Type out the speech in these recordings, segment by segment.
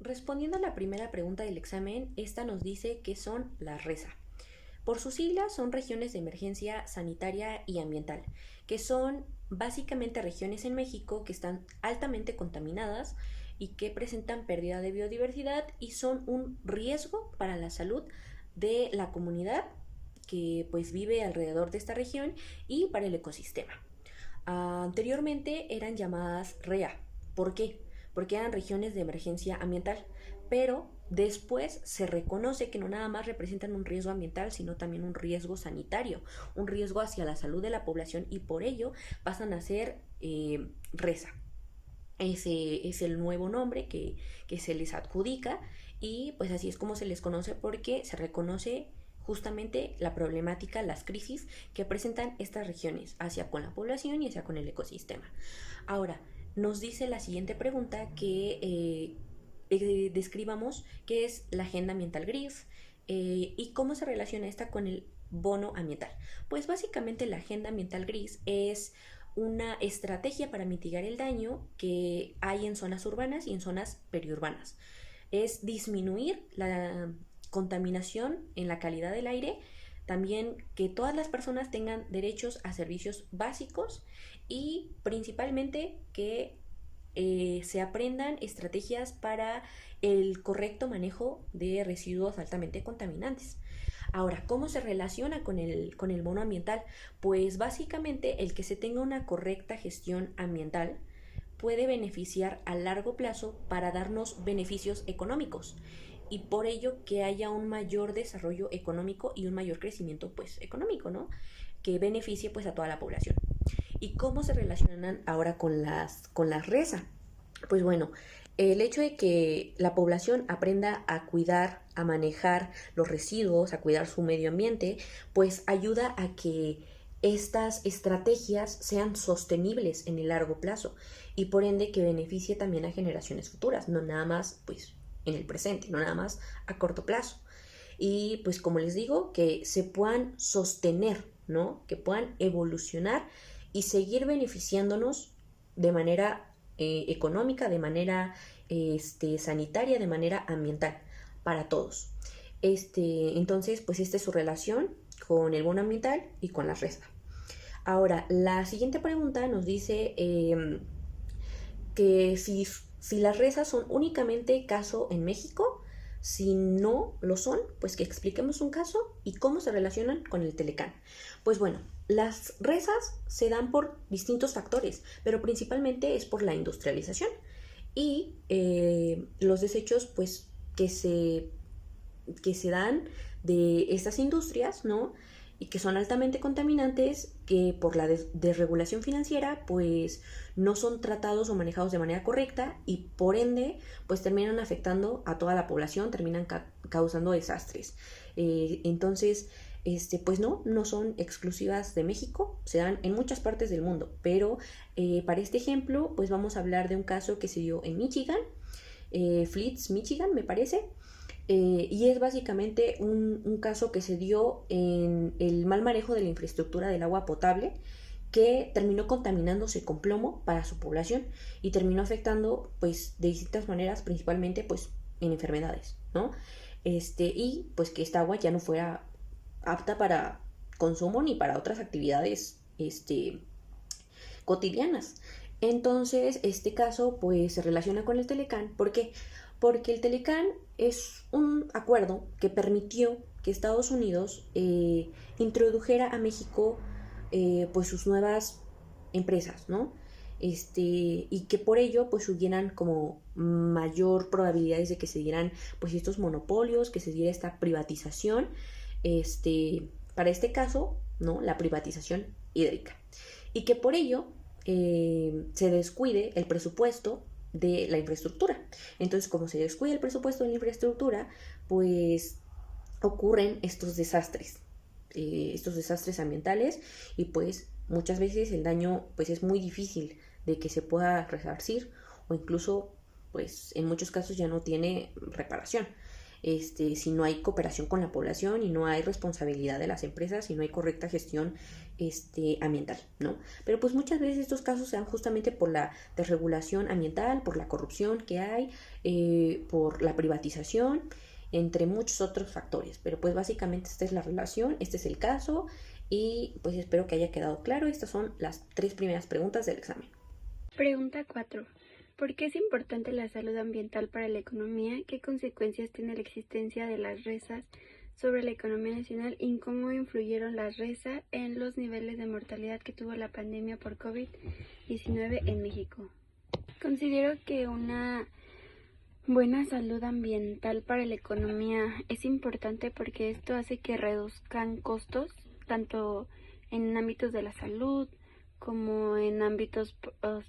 Respondiendo a la primera pregunta del examen, esta nos dice qué son las RESA. Por sus siglas son regiones de emergencia sanitaria y ambiental, que son básicamente regiones en México que están altamente contaminadas y que presentan pérdida de biodiversidad y son un riesgo para la salud de la comunidad que pues vive alrededor de esta región y para el ecosistema. Anteriormente eran llamadas REA. ¿Por qué? Porque eran regiones de emergencia ambiental, pero después se reconoce que no nada más representan un riesgo ambiental, sino también un riesgo sanitario, un riesgo hacia la salud de la población y por ello pasan a ser RESA. Ese es el nuevo nombre que se les adjudica y pues así es como se les conoce porque se reconoce justamente la problemática, las crisis que presentan estas regiones hacia con la población y hacia con el ecosistema. Ahora, nos dice la siguiente pregunta que describamos qué es la agenda ambiental gris y cómo se relaciona esta con el bono ambiental. Pues básicamente la agenda ambiental gris es una estrategia para mitigar el daño que hay en zonas urbanas y en zonas periurbanas. Es disminuir la contaminación en la calidad del aire, también que todas las personas tengan derechos a servicios básicos y principalmente que se aprendan estrategias para el correcto manejo de residuos altamente contaminantes. Ahora, ¿cómo se relaciona con el bono ambiental? Pues básicamente el que se tenga una correcta gestión ambiental puede beneficiar a largo plazo para darnos beneficios económicos y por ello que haya un mayor desarrollo económico y un mayor crecimiento pues económico, ¿no? Que beneficie pues a toda la población. ¿Y cómo se relacionan ahora con las RESA? Pues bueno, el hecho de que la población aprenda a cuidar, a manejar los residuos, a cuidar su medio ambiente, pues ayuda a que estas estrategias sean sostenibles en el largo plazo y por ende que beneficie también a generaciones futuras, no nada más pues en el presente, no nada más a corto plazo. Y pues como les digo, que se puedan sostener, ¿no? Que puedan evolucionar y seguir beneficiándonos de manera económica, de manera sanitaria, de manera ambiental para todos. Entonces, pues esta es su relación con el bono ambiental y con las RESA. Ahora, la siguiente pregunta nos dice que si las RESA son únicamente caso en México, si no lo son, pues que expliquemos un caso y cómo se relacionan con el Telecán. Pues bueno, las RESAs se dan por distintos factores, pero principalmente es por la industrialización y los desechos pues que se dan de estas industrias, ¿no? Y que son altamente contaminantes, que por la desregulación financiera pues no son tratados o manejados de manera correcta y por ende pues terminan afectando a toda la población, terminan causando desastres. Entonces, pues no son exclusivas de México, se dan en muchas partes del mundo, pero para este ejemplo pues vamos a hablar de un caso que se dio en Michigan, Flits, Michigan me parece, y es básicamente un caso que se dio en el mal manejo de la infraestructura del agua potable que terminó contaminándose con plomo para su población y terminó afectando pues de distintas maneras, principalmente pues en enfermedades, ¿no? Y pues que esta agua ya no fuera apta para consumo ni para otras actividades cotidianas. Entonces, este caso pues se relaciona con el Telecán. ¿Por qué? Porque el Telecán es un acuerdo que permitió que Estados Unidos introdujera a México pues sus nuevas empresas, ¿no? Y que por ello pues hubieran como mayor probabilidades de que se dieran pues estos monopolios, que se diera esta privatización, para este caso, ¿no? La privatización hídrica. Y que por ello se descuide el presupuesto de la infraestructura. Entonces, como se descuida el presupuesto de la infraestructura, pues ocurren estos desastres ambientales y pues muchas veces el daño pues es muy difícil de que se pueda resarcir o incluso pues en muchos casos ya no tiene reparación. si no hay cooperación con la población y no hay responsabilidad de las empresas y no hay correcta gestión ambiental, ¿no? Pero pues muchas veces estos casos se dan justamente por la desregulación ambiental, por la corrupción que hay, por la privatización, entre muchos otros factores. Pero pues básicamente esta es la relación, este es el caso y pues espero que haya quedado claro. Estas son las 3 primeras preguntas del examen. Pregunta 4. ¿Por qué es importante la salud ambiental para la economía? ¿Qué consecuencias tiene la existencia de las RESAs sobre la economía nacional y cómo influyeron las RESA en los niveles de mortalidad que tuvo la pandemia por COVID-19 en México? Considero que una buena salud ambiental para la economía es importante porque esto hace que reduzcan costos, tanto en ámbitos de la salud como en ámbitos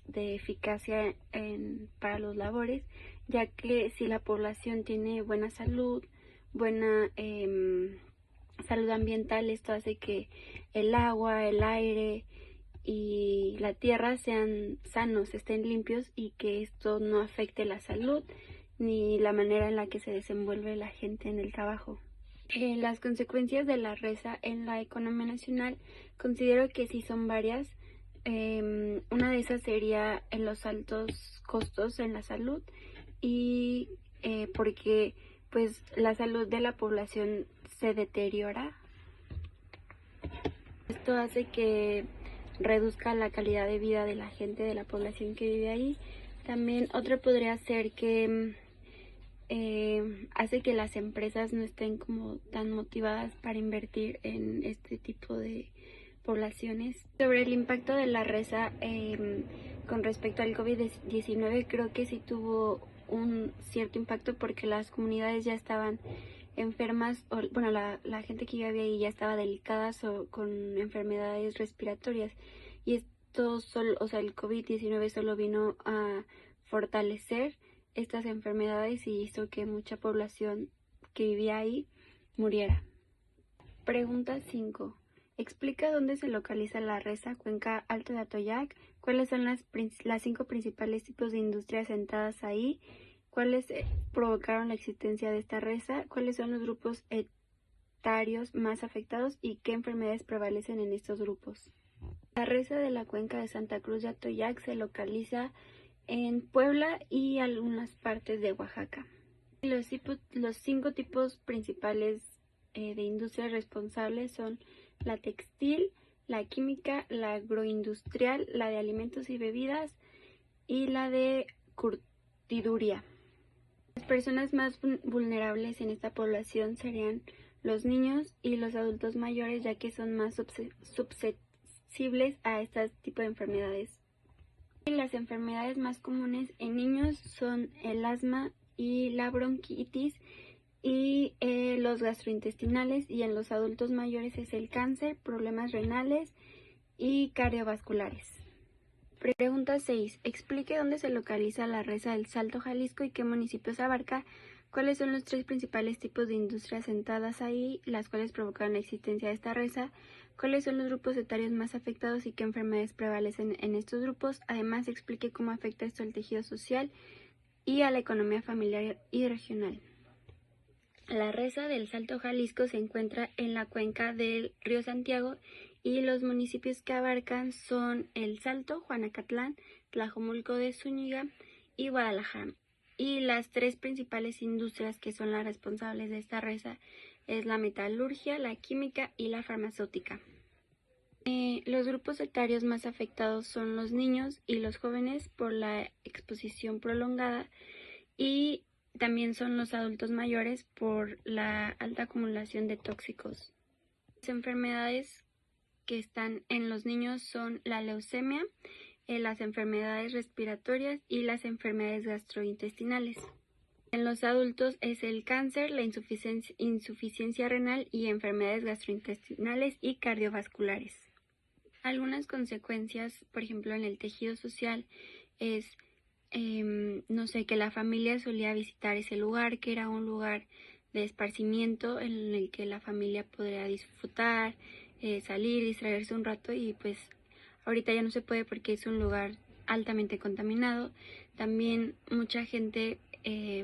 de eficacia para los labores, ya que si la población tiene buena salud, buena salud ambiental, esto hace que el agua, el aire y la tierra sean sanos, estén limpios y que esto no afecte la salud ni la manera en la que se desenvuelve la gente en el trabajo. Las consecuencias de la RESA en la economía nacional considero que sí son varias. Una de esas sería en los altos costos en la salud y porque pues la salud de la población se deteriora. Esto hace que reduzca la calidad de vida de la gente, de la población que vive ahí. También otro podría ser que hace que las empresas no estén como tan motivadas para invertir en este tipo de poblaciones. Sobre el impacto de la RESA con respecto al COVID-19, creo que sí tuvo un cierto impacto porque las comunidades ya estaban enfermas, bueno, la gente que vivía ahí ya estaba delicada con enfermedades respiratorias y esto solo, o sea, el COVID-19 solo vino a fortalecer estas enfermedades y hizo que mucha población que vivía ahí muriera. Pregunta 5. Explica dónde se localiza la RESA Cuenca Alto de Atoyac, cuáles son las 5 principales tipos de industrias asentadas ahí, cuáles provocaron la existencia de esta RESA, cuáles son los grupos etarios más afectados y qué enfermedades prevalecen en estos grupos. La RESA de la Cuenca de Santa Cruz de Atoyac se localiza en Puebla y algunas partes de Oaxaca. Los 5 tipos principales de industrias responsables son la textil, la química, la agroindustrial, la de alimentos y bebidas y la de curtiduría. Las personas más vulnerables en esta población serían los niños y los adultos mayores, ya que son más susceptibles a este tipo de enfermedades. Las enfermedades más comunes en niños son el asma y la bronquitis y los gastrointestinales, y en los adultos mayores es el cáncer, problemas renales y cardiovasculares. Pregunta 6. Explique dónde se localiza la RESA del Salto, Jalisco y qué municipios abarca. ¿Cuáles son los 3 principales tipos de industrias asentadas ahí, las cuales provocaron la existencia de esta RESA? ¿Cuáles son los grupos etarios más afectados y qué enfermedades prevalecen en estos grupos? Además, explique cómo afecta esto al tejido social y a la economía familiar y regional. La RESA del Salto, Jalisco se encuentra en la cuenca del río Santiago y los municipios que abarcan son El Salto, Juanacatlán, Tlajomulco de Zúñiga y Guadalajara. Y las 3 principales industrias que son las responsables de esta RESA es la metalurgia, la química y la farmacéutica. Los grupos etarios más afectados son los niños y los jóvenes por la exposición prolongada y también son los adultos mayores por la alta acumulación de tóxicos. Las enfermedades que están en los niños son la leucemia, las enfermedades respiratorias y las enfermedades gastrointestinales. En los adultos es el cáncer, la insuficiencia renal y enfermedades gastrointestinales y cardiovasculares. Algunas consecuencias, por ejemplo, en el tejido social es, no sé, que la familia solía visitar ese lugar, que era un lugar de esparcimiento en el que la familia podría disfrutar, salir, distraerse un rato y pues ahorita ya no se puede porque es un lugar altamente contaminado. También mucha gente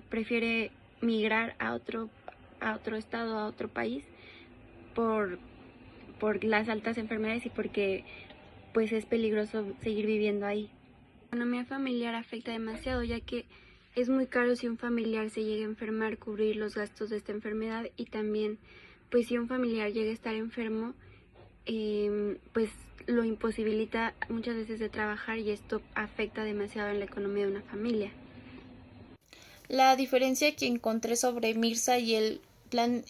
prefiere migrar a otro a otro estado, a otro país, por, por las altas enfermedades y porque pues es peligroso seguir viviendo ahí. La economía familiar afecta demasiado, ya que es muy caro si un familiar se llega a enfermar cubrir los gastos de esta enfermedad, y también pues si un familiar llega a estar enfermo, pues lo imposibilita muchas veces de trabajar, y esto afecta demasiado en la economía de una familia. La diferencia que encontré sobre MIRSA y el plan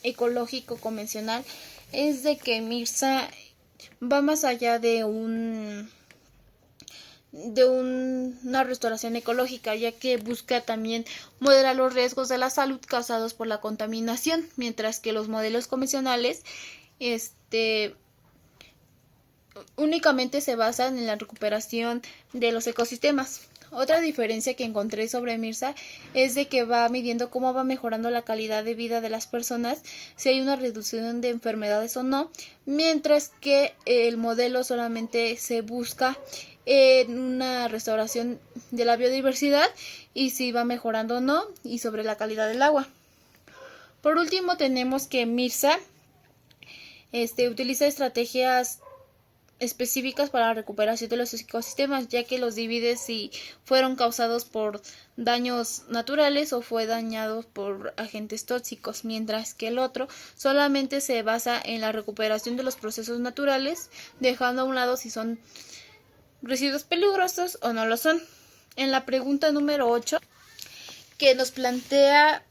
ecológico convencional es de que MIRSA va más allá de una restauración ecológica, ya que busca también moderar los riesgos de la salud causados por la contaminación, mientras que los modelos convencionales únicamente se basan en la recuperación de los ecosistemas. Otra diferencia que encontré sobre MIRSA es de que va midiendo cómo va mejorando la calidad de vida de las personas, si hay una reducción de enfermedades o no, mientras que el modelo solamente se busca en una restauración de la biodiversidad y si va mejorando o no, y sobre la calidad del agua. Por último, tenemos que MIRSA utiliza estrategias específicas para la recuperación de los ecosistemas, ya que los divide si fueron causados por daños naturales o fue dañados por agentes tóxicos, mientras que el otro solamente se basa en la recuperación de los procesos naturales, dejando a un lado si son residuos peligrosos o no lo son. En la pregunta número 8, que nos plantea: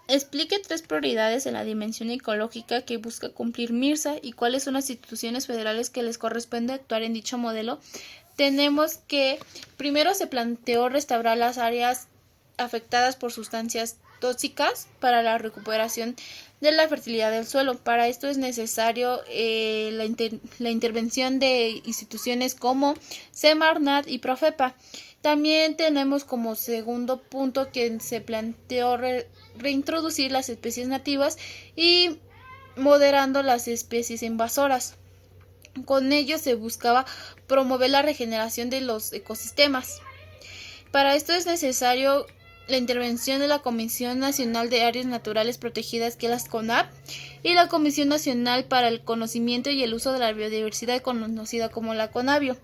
explique 3 prioridades en la dimensión ecológica que busca cumplir MIRSA y cuáles son las instituciones federales que les corresponde actuar en dicho modelo. Tenemos que primero se planteó restaurar las áreas afectadas por sustancias tóxicas para la recuperación de la fertilidad del suelo. Para esto es necesario la intervención de instituciones como Semarnat y Profepa. También tenemos como segundo punto que se planteó reintroducir las especies nativas y moderando las especies invasoras. Con ello se buscaba promover la regeneración de los ecosistemas. Para esto es necesario la intervención de la Comisión Nacional de Áreas Naturales Protegidas, que es la CONAP, y la Comisión Nacional para el Conocimiento y el Uso de la Biodiversidad, conocida como la CONABIO.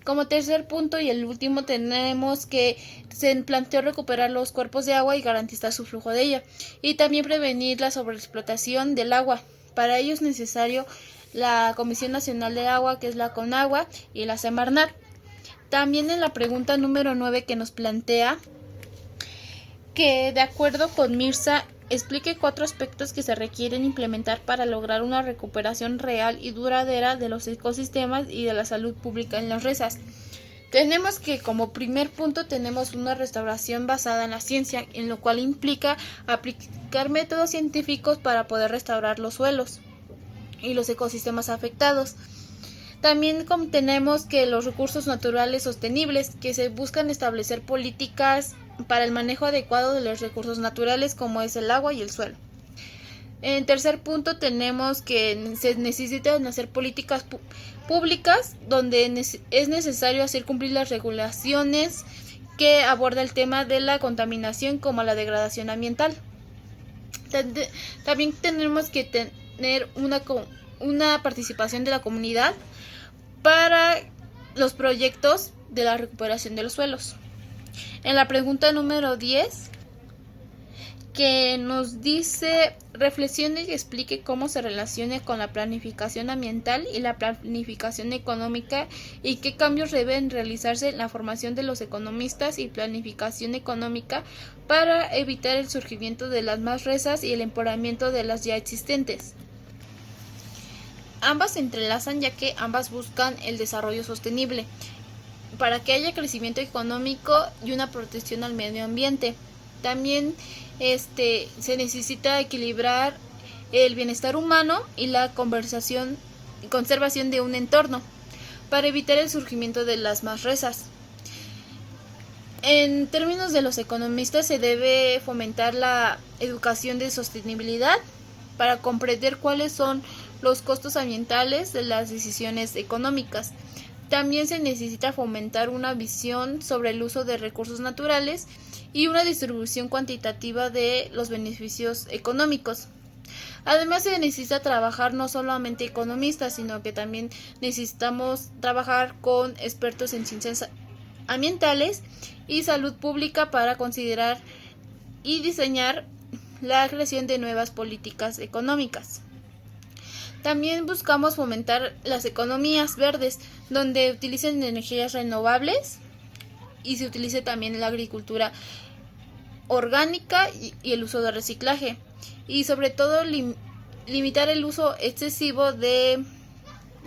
Como tercer punto y el último, tenemos que se planteó recuperar los cuerpos de agua y garantizar su flujo de ella, y también prevenir la sobreexplotación del agua. Para ello es necesario la Comisión Nacional del Agua, que es la CONAGUA, y la Semarnat. También en la pregunta número 9 que nos plantea que, de acuerdo con MIRSA, explique 4 aspectos que se requieren implementar para lograr una recuperación real y duradera de los ecosistemas y de la salud pública en las reservas. Tenemos que, como primer punto, tenemos una restauración basada en la ciencia, en lo cual implica aplicar métodos científicos para poder restaurar los suelos y los ecosistemas afectados. También tenemos que los recursos naturales sostenibles, que se buscan establecer políticas para el manejo adecuado de los recursos naturales, como es el agua y el suelo. En tercer punto, tenemos que se necesitan hacer políticas públicas donde es necesario hacer cumplir las regulaciones que aborda el tema de la contaminación, como la degradación ambiental. También tenemos que tener una participación de la comunidad para los proyectos de la recuperación de los suelos. En la pregunta número 10, que nos dice: reflexione y explique cómo se relaciona con la planificación ambiental y la planificación económica y qué cambios deben realizarse en la formación de los economistas y planificación económica para evitar el surgimiento de las más reservas y el empeoramiento de las ya existentes. Ambas se entrelazan, ya que ambas buscan el desarrollo sostenible para que haya crecimiento económico y una protección al medio ambiente. También se necesita equilibrar el bienestar humano y la conservación de un entorno para evitar el surgimiento de las más reservas. En términos de los economistas, se debe fomentar la educación de sostenibilidad para comprender cuáles son los costos ambientales de las decisiones económicas. También se necesita fomentar una visión sobre el uso de recursos naturales y una distribución cuantitativa de los beneficios económicos. Además, se necesita trabajar no solamente economistas, sino que también necesitamos trabajar con expertos en ciencias ambientales y salud pública para considerar y diseñar la creación de nuevas políticas económicas. También buscamos fomentar las economías verdes, donde utilicen energías renovables y se utilice también la agricultura orgánica y el uso de reciclaje. Y sobre todo limitar el uso excesivo de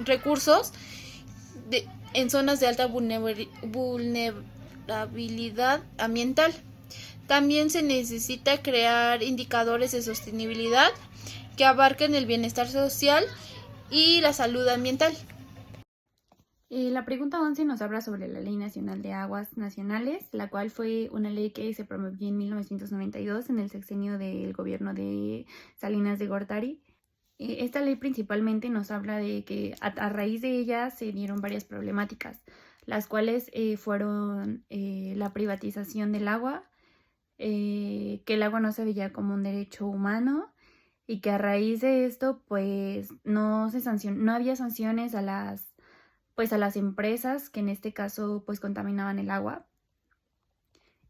recursos en zonas de alta vulnerabilidad ambiental. También se necesita crear indicadores de sostenibilidad que abarquen el bienestar social y la salud ambiental. La pregunta 11 nos habla sobre la Ley Nacional de Aguas Nacionales, la cual fue una ley que se promovió en 1992 en el sexenio del gobierno de Salinas de Gortari. Esta ley principalmente nos habla de que a raíz de ella se dieron varias problemáticas, las cuales fueron la privatización del agua, que el agua no se veía como un derecho humano, y que a raíz de esto pues no había sanciones a las empresas que en este caso pues contaminaban el agua,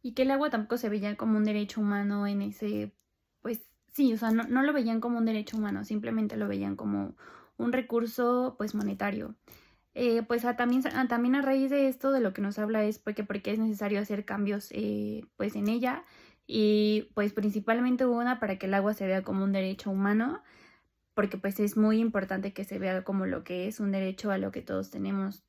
y que el agua tampoco se veía como un derecho humano en ese, pues sí, o sea, no lo veían como un derecho humano, simplemente lo veían como un recurso pues monetario. También a raíz de esto de lo que nos habla es porque es necesario hacer cambios pues en ella, y pues principalmente una para que el agua se vea como un derecho humano, porque pues es muy importante que se vea como lo que es un derecho a lo que todos tenemos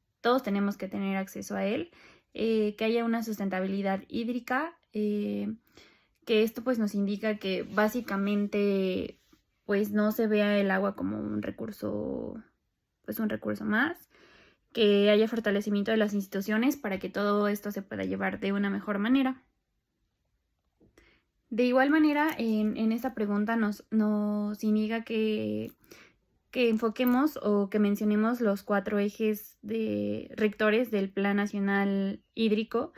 que tener acceso a él, que haya una sustentabilidad hídrica, que esto pues nos indica que básicamente pues no se vea el agua como un recurso más, que haya fortalecimiento de las instituciones para que todo esto se pueda llevar de una mejor manera. De igual manera, en esta pregunta nos indica que enfoquemos o que mencionemos los 4 ejes rectores del Plan Nacional Hídrico.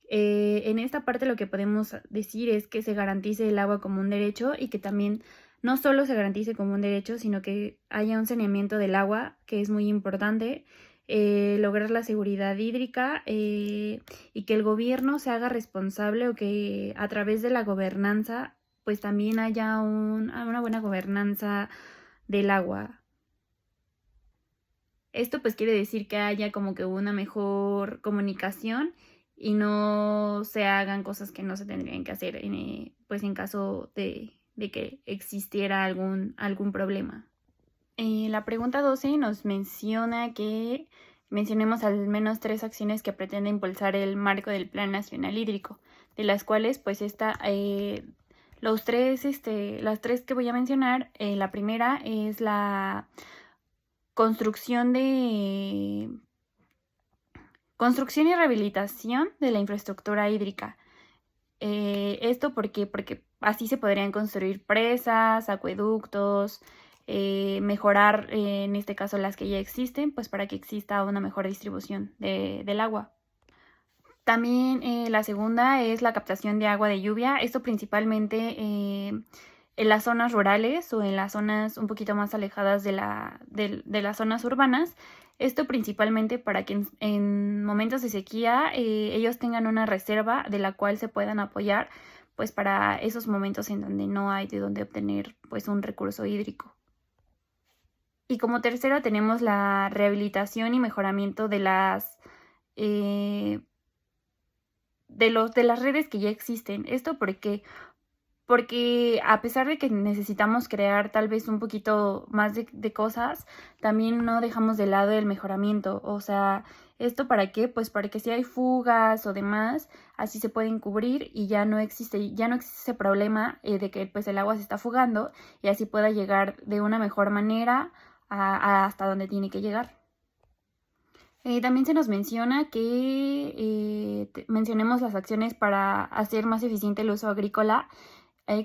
En esta parte lo que podemos decir es que se garantice el agua como un derecho, y que también no solo se garantice como un derecho, sino que haya un saneamiento del agua, que es muy importante. Lograr la seguridad hídrica, y que el gobierno se haga responsable, o que a través de la gobernanza pues también haya una buena gobernanza del agua. Esto pues quiere decir que haya como que una mejor comunicación y no se hagan cosas que no se tendrían que hacer en caso de que existiera algún problema. La pregunta 12 nos menciona que mencionemos al menos 3 acciones que pretenden impulsar el marco del Plan Nacional Hídrico, de las cuales pues las 3 que voy a mencionar. La primera es la construcción y rehabilitación de la infraestructura hídrica. Esto porque así se podrían construir presas, acueductos, mejorar en este caso las que ya existen, pues para que exista una mejor distribución del agua. También la segunda es la captación de agua de lluvia, esto principalmente en las zonas rurales o en las zonas un poquito más alejadas de las zonas urbanas. Esto principalmente para que en momentos de sequía ellos tengan una reserva de la cual se puedan apoyar pues para esos momentos en donde no hay de dónde obtener pues un recurso hídrico. Y como tercero tenemos la rehabilitación y mejoramiento de las redes que ya existen. Esto porque a pesar de que necesitamos crear tal vez un poquito más de cosas, también no dejamos de lado el mejoramiento. O sea, ¿esto para qué? Pues para que si hay fugas o demás, así se pueden cubrir y ya no existe ese problema de que pues el agua se está fugando, y así pueda llegar de una mejor manera hasta donde tiene que llegar. También se nos menciona que mencionemos las acciones para hacer más eficiente el uso agrícola.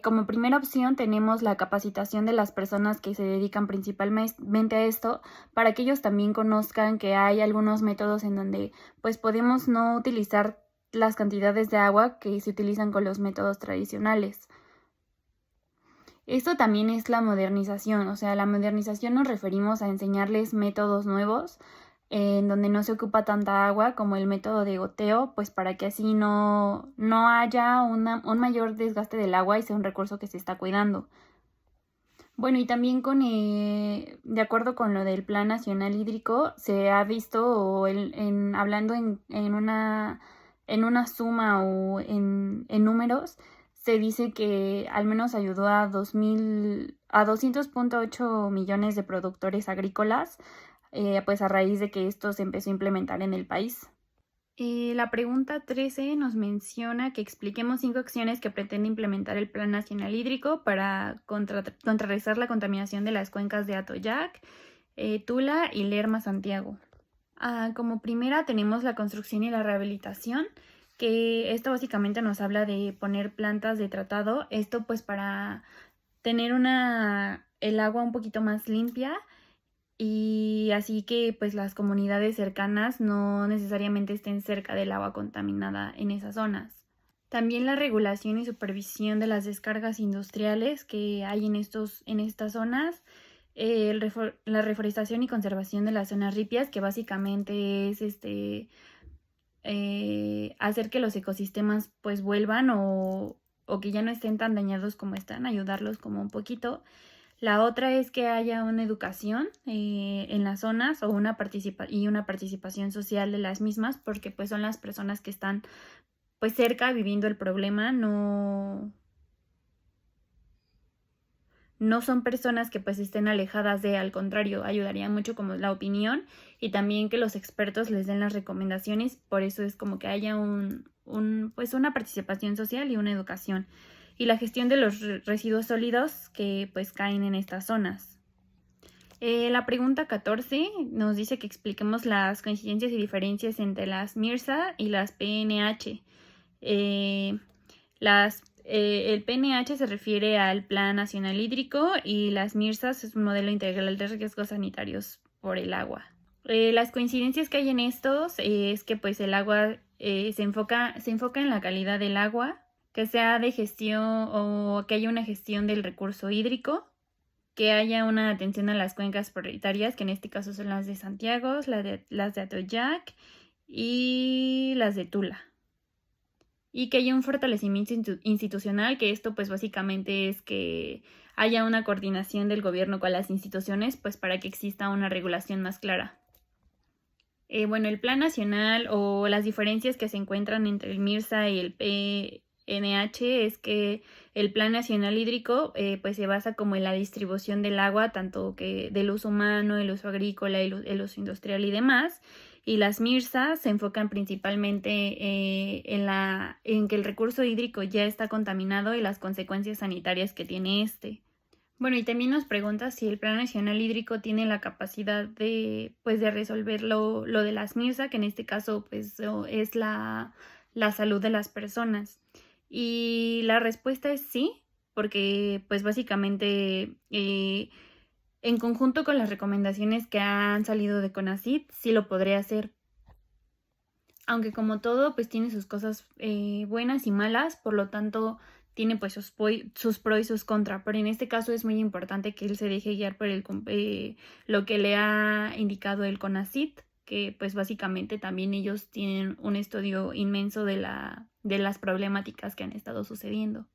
Como primera opción tenemos la capacitación de las personas que se dedican principalmente a esto, para que ellos también conozcan que hay algunos métodos en donde pues podemos no utilizar las cantidades de agua que se utilizan con los métodos tradicionales. Esto también es la modernización, o sea, la modernización nos referimos a enseñarles métodos nuevos en donde no se ocupa tanta agua como el método de goteo, pues para que así no haya un mayor desgaste del agua y sea un recurso que se está cuidando. Bueno, y también de acuerdo con lo del Plan Nacional Hídrico, se ha visto hablando en una suma o en números, se dice que al menos ayudó a 200.8 millones de productores agrícolas, pues a raíz de que esto se empezó a implementar en el país. La pregunta 13 nos menciona que expliquemos 5 acciones que pretende implementar el Plan Nacional Hídrico para contrarrestar la contaminación de las cuencas de Atoyac, Tula y Lerma Santiago. Como primera tenemos la construcción y la rehabilitación, que esto básicamente nos habla de poner plantas de tratado, esto pues para tener el agua un poquito más limpia y así que pues las comunidades cercanas no necesariamente estén cerca del agua contaminada en esas zonas. También la regulación y supervisión de las descargas industriales que hay en estas zonas, la reforestación y conservación de las zonas ripias, que básicamente es hacer que los ecosistemas pues vuelvan o que ya no estén tan dañados como están, ayudarlos como un poquito. La otra es que haya una educación en las zonas o una participación social de las mismas, porque pues son las personas que están pues cerca viviendo el problema, no son personas que pues estén alejadas al contrario, ayudaría mucho como la opinión y también que los expertos les den las recomendaciones, por eso es como que haya pues una participación social y una educación. Y la gestión de los residuos sólidos que pues caen en estas zonas. La pregunta 14 nos dice que expliquemos las coincidencias y diferencias entre las MIRSA y las PNH. El PNH se refiere al Plan Nacional Hídrico y las MIRSAs es un modelo integral de riesgos sanitarios por el agua. Las coincidencias que hay en estos es que pues el agua se enfoca en la calidad del agua, que sea de gestión o que haya una gestión del recurso hídrico, que haya una atención a las cuencas prioritarias, que en este caso son las de Santiago, las de Atoyac y las de Tula. Y que haya un fortalecimiento institucional, que esto pues básicamente es que haya una coordinación del gobierno con las instituciones pues para que exista una regulación más clara. El Plan Nacional o las diferencias que se encuentran entre el MIRSA y el PNH es que el Plan Nacional Hídrico pues se basa como en la distribución del agua, tanto que del uso humano, el uso agrícola, el uso industrial y demás. Y las MIRSA se enfocan principalmente en que el recurso hídrico ya está contaminado y las consecuencias sanitarias que tiene este. Bueno, y también nos pregunta si el Plan Nacional Hídrico tiene la capacidad de resolver lo de las MIRSA, que en este caso pues es la salud de las personas. Y la respuesta es sí, porque pues básicamente en conjunto con las recomendaciones que han salido de CONACYT, sí lo podría hacer. Aunque como todo, pues tiene sus cosas buenas y malas, por lo tanto tiene pues sus pros y sus contras, pero en este caso es muy importante que él se deje guiar por lo que le ha indicado el CONACYT, que pues básicamente también ellos tienen un estudio inmenso de las problemáticas que han estado sucediendo.